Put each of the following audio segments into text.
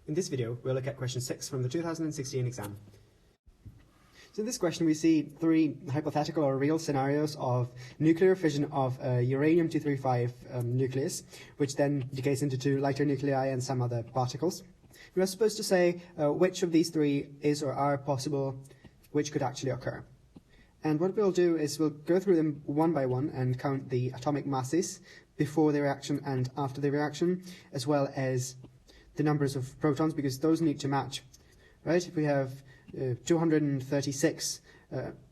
In this video, we'll look at question 6 from the 2016 exam. So in this question, we see three hypothetical or real scenarios of nuclear fission of a uranium-235 nucleus, which then decays into two lighter nuclei and some other particles. We are supposed to say which of these three is or are possible, which could actually occur. And what we'll do is we'll go through them one by one and count the atomic masses before the reaction and after the reaction, as well as the numbers of protons, because those need to match, right? If we have 236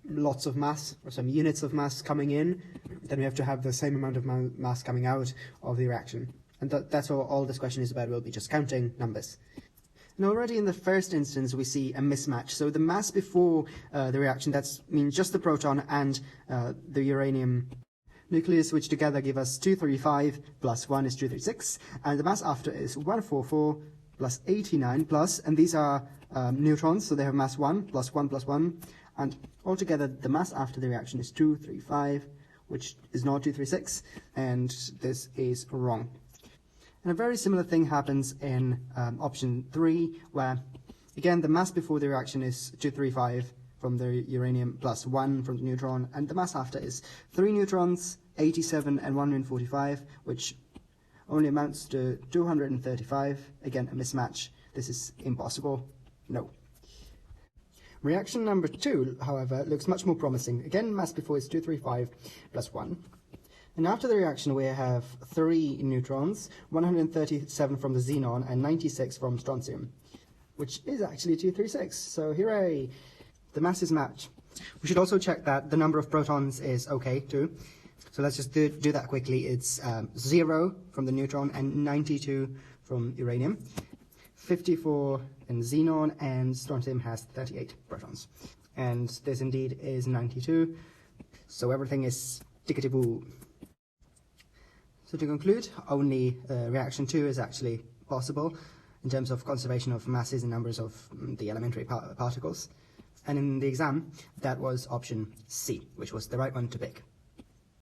lots of mass, or some units of mass coming in, then we have to have the same amount of mass coming out of the reaction. And that's all this question is about. We'll be just counting numbers. And already in the first instance, we see a mismatch. So the mass before the reaction, that means just the proton and the uranium nucleus, which together give us 235 plus 1 is 236. And the mass after is 144 plus 89 plus, and these are neutrons, so they have mass 1 plus 1 plus 1. And altogether, the mass after the reaction is 235, which is not 236, and this is wrong. And a very similar thing happens in option 3, where, again, the mass before the reaction is 235 from the uranium plus 1 from the neutron, and the mass after is 3 neutrons, 87 and 145, which only amounts to 235. Again, a mismatch. This is impossible. No. Reaction number 2, however, looks much more promising. Again, mass before is 235 plus 1. And after the reaction, we have 3 neutrons, 137 from the xenon, and 96 from strontium, which is actually 236. So, hooray! The masses match. We should also check that the number of protons is okay, too. So let's just do that quickly. It's 0 from the neutron and 92 from uranium. 54 in xenon, and strontium has 38 protons. And this indeed is 92. So everything is tickety-boo. So to conclude, only reaction 2 is actually possible in terms of conservation of masses and numbers of the elementary particles. And in the exam, that was option C, which was the right one to pick.